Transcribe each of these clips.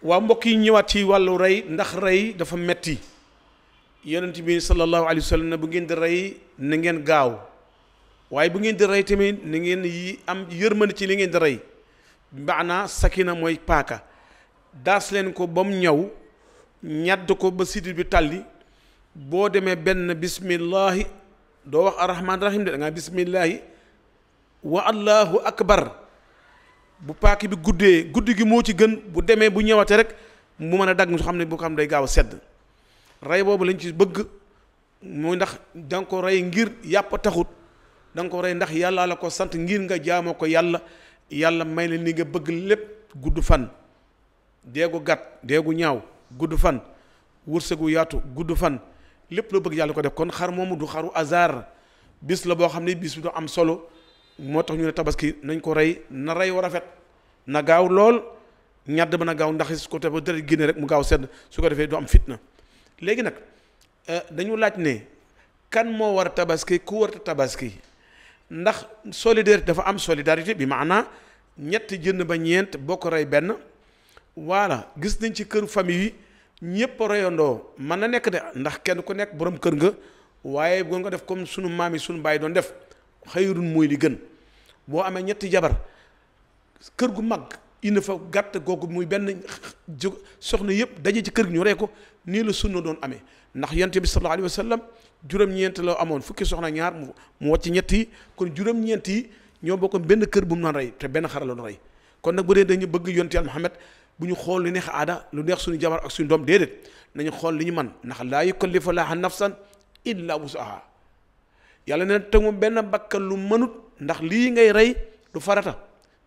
waa mbokk yi ñëwaat ci wàllu rey ndax rey dafa metti yonent bi sallallahu alayhi wa sallam ne bu ngeen di rey na ngeen gaaw waaye bu ngeen di rey tamit na ngeen yi am yërmande ci li ngeen di rey maanaa sakina mooy paaka daas leen ko ba mu ñëw ñadd ko ba sidit bi tàlli boo demee benn bismillahi doo wax arrahman rahim de da ngaa bismillahi wa allahu akbar bu paaki bi guddee guddi gi moo ci gën bu demee bu ñëwate rek mu mën a dagg su xam ne bu ko xam day gaaw a sedd rey boobu lañ ci bëgg muy ndax da nga ko rey ngir yàpp taxut da nga ko rey ndax yàlla la ko sant ngir nga jaamoo ko yàlla may la ni nga bëgg lépp gudd fan deegu gàtt deegu ñaaw gudd fan wërsëgu yaatu gudd fan lépp loo bëgg yàlla ko def kon xar moomu du xaru hasard bis la boo xam ne bis bi du am solo moo tax ñu ne tabaski nañ ko rey na rey wa rafet na gaaw lool ñadd ba na gaaw ndax su ko te ba deret génne rek mu gaaw sedd su ko defee du am fitna léegi nag dañu laaj ne kan moo war a tabaski ku war a tabaski ndax solidarité dafa am solidarité bi maanaa ñett jënd ba ñeent boo ko rey benn voilà gis nañ ci kër famille yi ñëpp reyandoo mën na nekk de ndax kenn ku nekk borom kër nga waaye bu nga def comme sunu maam yi sunu baay doon def xayrun mooy li gën boo amee ñetti jabar kër gu mag indi fa gàtt googu muy benn soxna yëpp daje ci kër gi ñu rey ko nii la sunna doon amee ndax yonent bi sallallahu alayhi wa sallam juróom-ñeent la amoon fukki soxna ñaar mu wàcc ñett yi kon juróom-ñeent yi ñoo bokkoon benn kër bu mu naan rey te benn xar la doon rey kon nag bu dee dañu bëgg yonent Yàlla Muhammad bu ñu xool lu neex aada lu neex suñu jabar ak suñu doom déedéet nañu xool li ñu man ndax laa yukallifu llaahu nafsan illa wusaha yàlla ne te moom benn bakkan lu mënut ndax lii ngay rey du farata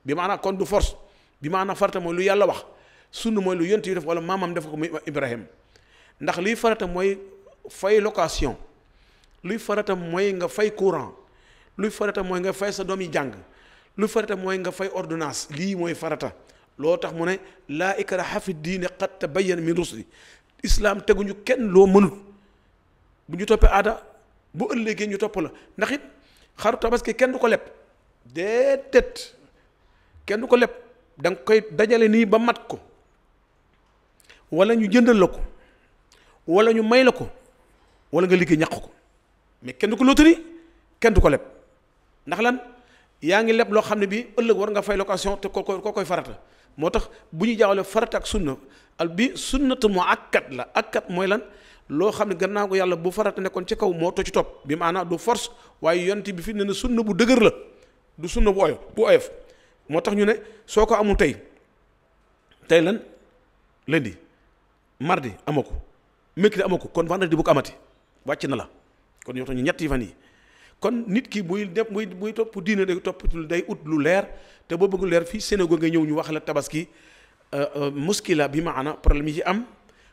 bi maanaam kon du force bi maanaam farata mooy lu yàlla wax sunna mooy lu yonent yi def wala maamam def ko muy Ibrahim ndax liy farata mooy fay location luy farata mooy nga fay courant luy farata mooy nga fay sa doom yi jàng luy farata mooy nga fay ordonnance lii mooy farata loo tax mu ne laa ikraha fi diine qad tabayyana min rusdi islam teguñu kenn loo mënut bu ñu toppee aada bu ëllëgee ñu topp la ndax it xaru tabaski kenn du ko leb déedéet kenn du ko leb da nga koy dajale nii ba mat ko wala ñu jëndal la ko wala ñu may la ko wala nga liggéey ñàq ko mais kenn du ko loterie kenn du ko leb ndax lan yaa ngi leb loo xam ne bii ëllëg war nga fay location te koo koy farata moo tax bu ñu jaawale farata ak sunna al bi sunnatu mu akkat la akkat mooy lan loo xam ne gannaaw ko yàlla bu farata nekkoon ci kaw moo to ci topp bi maanaam du force waaye yonent bi fi ne na sunna bu dëgër la du sunna bu oyof moo tax ñu ne soo ko amul tey lan lundi mardi amoo ko mercredi amoo ko kon vendredi bu ko amati wàcc na la kon ñoo tax ñu ñetti fan yi kon nit ki buy def buy topp diine day topp day ut lu leer te boo bëgg leer fii Sénégal nga ñëw ñu wax la tabaski muskila bi maana problème yi ci am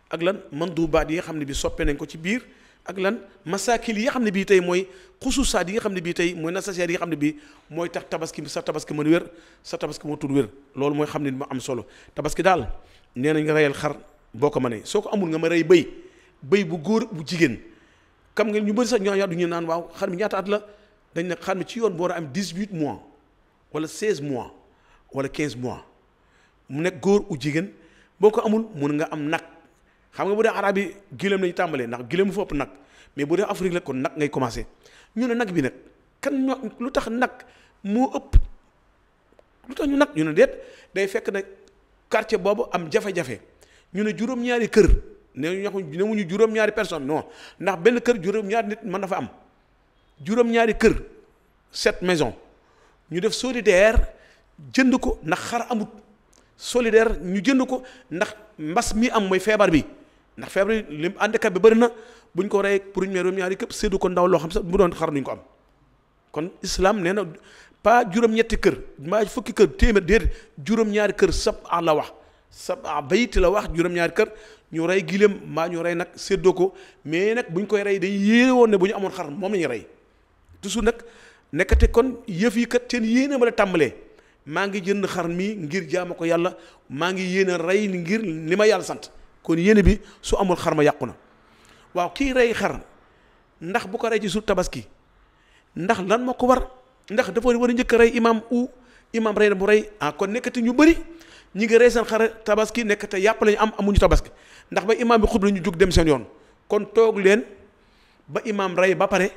ak lan mandubaat yi nga xam ne bi soppe nañ ko ci biir ak lan masakil yi nga xam ne bii tey mooy xususaat yi nga xam ne bii tey mooy nasaseer yi nga xam ne bii mooy tax tabaski sa tabaski mën wér sa tabaski moo tudd wér loolu mooy xam ne ma am solo tabaski daal nee nañ nga reyal xar boo ko mënee soo ko amul nga ma rey bëy bu góor bu jigéen xam nga ñu bëri sax ñoo du ñu naan waaw xar mi ñaata at la dañ ne xar mi ci yoon boo war a am 18 mois wala 16 mois wala 15 mois mu nekk góor u jigéen boo ko amul mun nga am nag xam nga bu dee arab yi gileem lañu tàmbalee ndax gileem mu fa ëpp nag mais bu dee Afrique la kon nag ngay commencé ñu ne nag bi nag kan ñoo lu tax nag moo ëpp lu tax ñu nag ñu ne déet day fekk nag quartier boobu am jafe-jafe ñu ne juróom-ñaari kër newuñu juróom-ñaari personne non ndax benn kër juróom-ñaari nit mën na fa am juróom-ñaari kër 7 maisons ñu def solidaire jënd ko ndax xar amut solidaire ñu jënd ko ndax mbas mi am mooy feebar bi ndax feebar bi lim handicap bi bëri na buñ ko rey pour ñu juróom-ñaari képp séddu ko ndaw loo xam sax bu doon xar duñ ko am kon islam nee na pas juróom-ñetti kër maa fukki kër téeméer déedéet juróom-ñaari kër sab la wax sab bayti la wax juróom-ñaari kër ñu rey gileem maa ñu rey nag séddoo ko mais nag buñ koy rey dañ yéene woon ne bu ñu amoon xar moom la ñu rey toujours nag nekkate kon yëf yi kat seen yéene ma la tàmbalee maa ngi jënd xar mi ngir jaama ko yàlla maa ngi yéene rey ngir li ma yàlla sant kon yéene bi su amul xar ma yàqu na waaw kii rey xar ndax bu ko rey ci suur tabaski ndax lan moo ko war ndax dafa war a njëkk a rey imam rey na bu rey kon nekkati ñu bëri ñi ngi rey seen xar tabaski nekk te yàpp lañu am amuñu tabaski ndax ba imaam bi xutba ñu jóg dem seen yoon kon toog leen ba imaam rey ba pare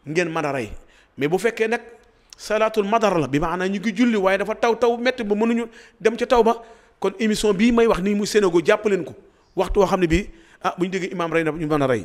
ngeen mën a rey mais bu fekkee nag salaatul madar la bi maanaam ñu ngi julli waaye dafa taw metti ba mënuñu dem ca taw ba kon émission bii may wax nii muy Sénégal jàpp leen ko waxtu woo xam ne bii bu ñu déggee imaam rey na ñu mën a rey